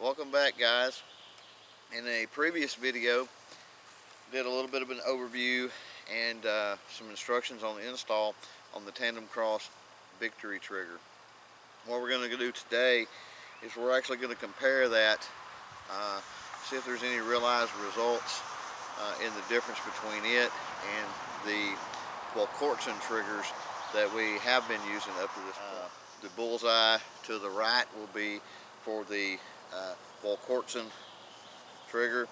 Welcome back, guys. In a previous video, did a little bit of an overview and some instructions on the install on the Tandem Cross Victory trigger. What we're going to do today is we're actually going to compare that, see if there's any realized results in the difference between it and the Volquartsen triggers that we have been using up to this point. The bullseye to the right will be for the Volquartsen trigger.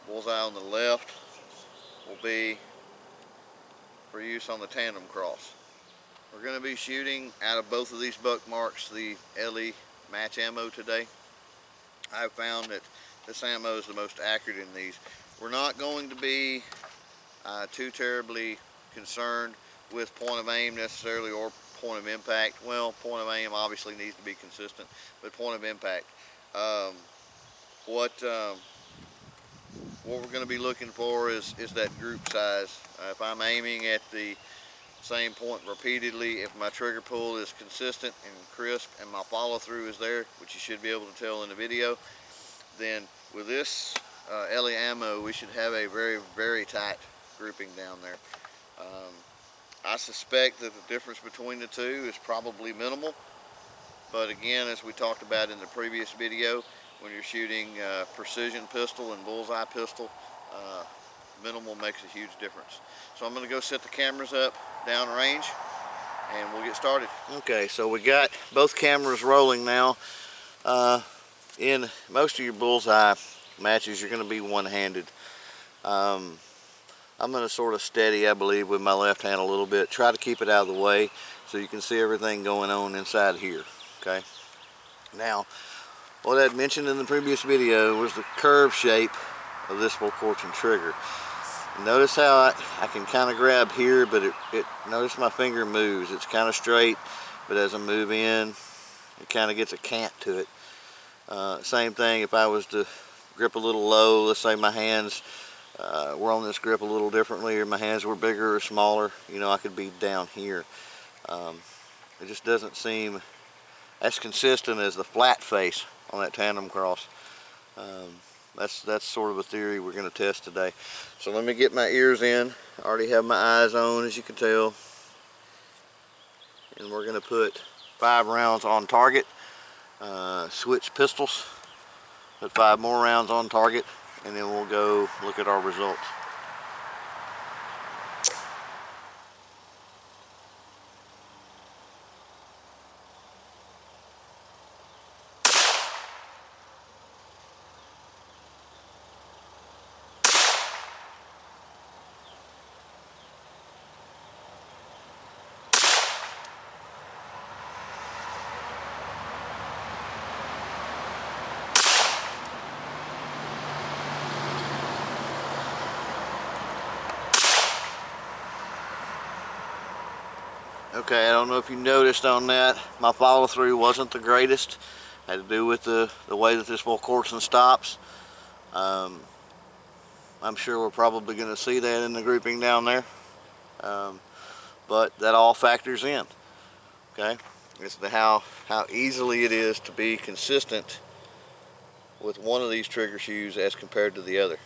Bullseye on the left will be for use on the Tandem Cross. We're going to be shooting out of both of these Buckmarks the LE match ammo today. I've found that this ammo is the most accurate in these. We're not going to be too terribly concerned with point of aim necessarily, or point of impact. Well, point of aim obviously needs to be consistent, but point of impact. What we're going to be looking for is that group size. If I'm aiming at the same point repeatedly, if my trigger pull is consistent and crisp and my follow through is there, which you should be able to tell in the video, then with this LE ammo we should have a very, very tight grouping down there. I suspect that the difference between the two is probably minimal, but again, as we talked about in the previous video, when you're shooting precision pistol and bullseye pistol, minimal makes a huge difference. So I'm going to go set the cameras up down range and we'll get started. Okay, so we got both cameras rolling now. In most of your bullseye matches, you're going to be one-handed. I'm going to sort of steady, I believe, with my left hand a little bit. Try to keep it out of the way so you can see everything going on inside here. Okay. Now, what I'd mentioned in the previous video was the curve shape of this Volquartsen trigger. Notice how I can kind of grab here, but notice my finger moves. It's kind of straight, but as I move in, it kind of gets a cant to it. Same thing if I was to grip a little low. Let's say my hands were on this grip a little differently, or my hands were bigger or smaller, you know, I could be down here. It just doesn't seem as consistent as the flat face on that Tandem Cross. That's sort of a theory we're going to test today. So let me get my ears in. I already have my eyes on, as you can tell. And we're going to put 5 rounds on target. Switch pistols. Put 5 more rounds on target, and then we'll go look at our results. Okay, I don't know if you noticed on that, my follow through wasn't the greatest. Had to do with the way that this Volquartsen stops. I'm sure we're probably going to see that in the grouping down there, but that all factors in. Okay, it's how easily it is to be consistent with one of these trigger shoes as compared to the other.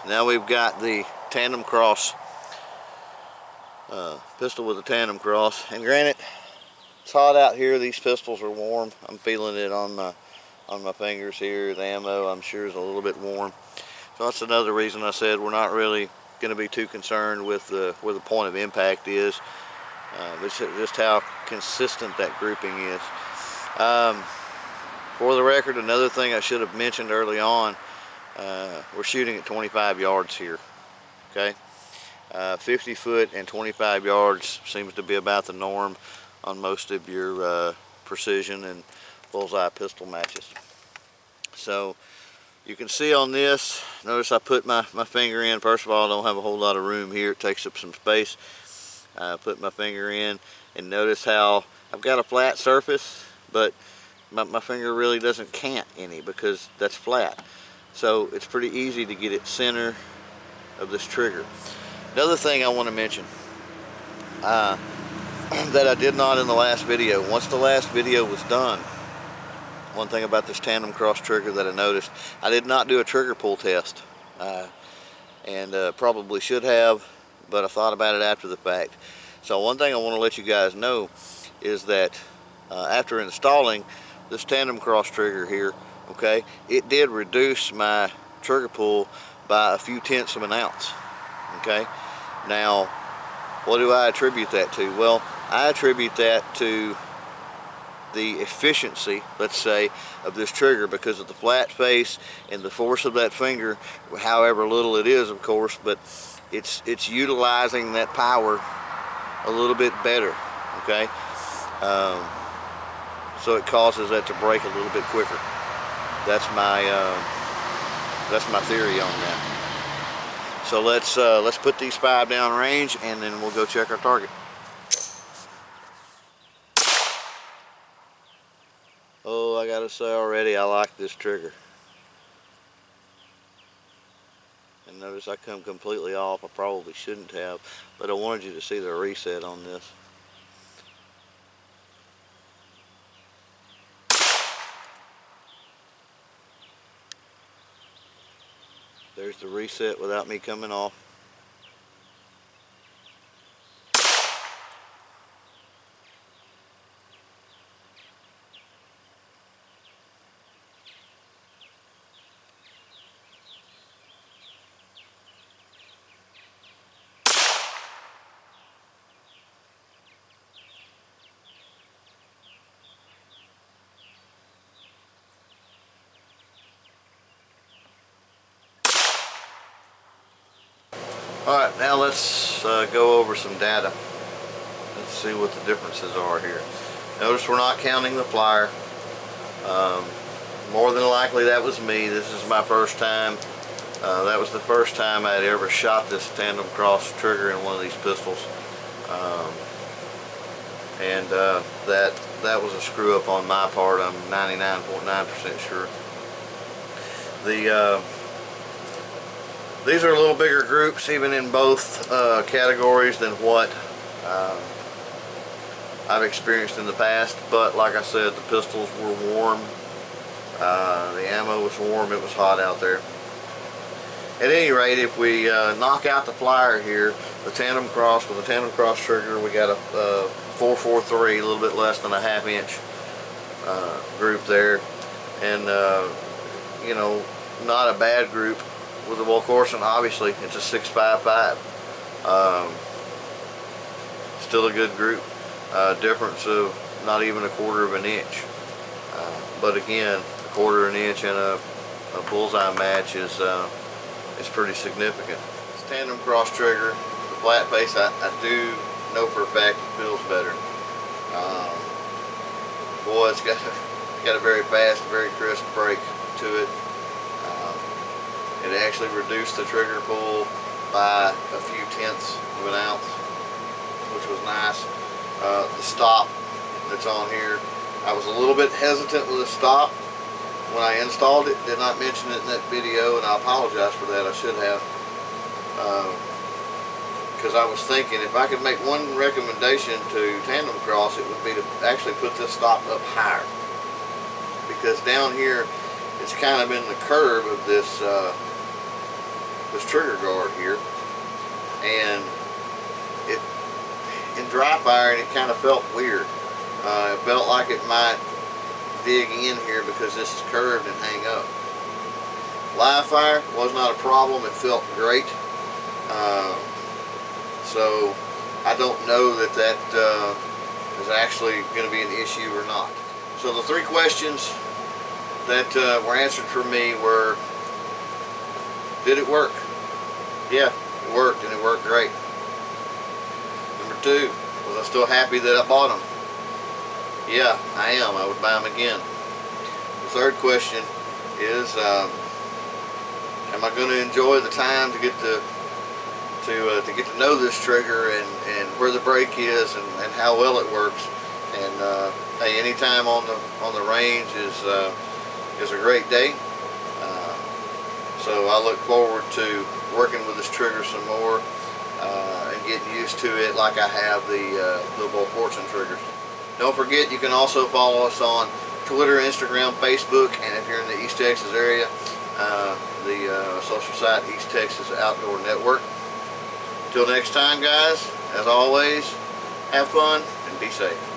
Now we've got the Tandem Cross pistol with a Tandem Cross, and granted, it's hot out here. These pistols are warm. I'm feeling it on my fingers here. The ammo, I'm sure, is a little bit warm. So that's another reason I said we're not really going to be too concerned with where the point of impact is. It's just how consistent that grouping is. For the record, another thing I should have mentioned early on, we're shooting at 25 yards here. Okay. 50 foot and 25 yards seems to be about the norm on most of your precision and bullseye pistol matches. So you can see on this, notice I put my finger in. First of all, I don't have a whole lot of room here. It takes up some space. I put my finger in, and notice how I've got a flat surface, but my finger really doesn't cant any because that's flat. So it's pretty easy to get it center of this trigger. Another thing I want to mention that I did not in the last video. Once the last video was done, one thing about this Tandem Cross trigger that I noticed, I did not do a trigger pull test, and probably should have, but I thought about it after the fact. So one thing I want to let you guys know is that after installing this Tandem Cross trigger here, okay, it did reduce my trigger pull by a few tenths of an ounce. Okay, now what do I attribute that to? Well, I attribute that to the efficiency, let's say, of this trigger because of the flat face and the force of that finger, however little it is, of course, but it's utilizing that power a little bit better. Okay, so it causes that to break a little bit quicker. That's my theory on that. So let's put these 5 down range, and then we'll go check our target. Oh, I gotta say already, I like this trigger. And notice I come completely off. I probably shouldn't have, but I wanted you to see the reset on this. There's the reset without me coming off. Alright, now let's go over some data. Let's see what the differences are here. Notice we're not counting the flyer. More than likely that was me. This is my first time. That was the first time I'd ever shot this Tandem Cross trigger in one of these pistols. That was a screw up on my part. I'm 99.9% sure. These are a little bigger groups, even in both categories, than what I've experienced in the past. But like I said, the pistols were warm, the ammo was warm, it was hot out there. At any rate, if we knock out the flyer here, the Tandem Cross, with the Tandem Cross trigger, we got a 443, a little bit less than a half-inch group there, and you know, not a bad group. With the Volquartsen, obviously, it's a 6.55. Still a good group. Difference of not even a quarter of an inch. But again, a quarter of an inch in a bullseye match is pretty significant. This Tandem Cross trigger, the flat face, I do know for a fact it feels better. Boy, it's got a very fast, very crisp break to it. It actually reduced the trigger pull by a few tenths of an ounce, which was nice. The stop that's on here, I was a little bit hesitant with the stop when I installed it. Did not mention it in that video, and I apologize for that. I should have, because I was thinking if I could make one recommendation to Tandem Cross, it would be to actually put this stop up higher, because down here it's kind of in the curve of this trigger guard here, and in dry firing it kind of felt weird. It felt like it might dig in here because this is curved and hang up. Live fire was not a problem. It felt great. So I don't know that is actually going to be an issue or not. So the 3 questions that were answered for me were: did it work? Yeah, it worked, and it worked great. Number 2, was I still happy that I bought them? Yeah, I am. I would buy them again. The 3rd question is, am I going to enjoy the time to get to know this trigger and where the brake is and how well it works? And hey, any time on the range is a great day. So I look forward to working with this trigger some more and getting used to it like I have the Voquartsen triggers. Don't forget, you can also follow us on Twitter, Instagram, Facebook, and if you're in the East Texas area, the social site East Texas Outdoor Network. Till next time, guys, as always, have fun and be safe.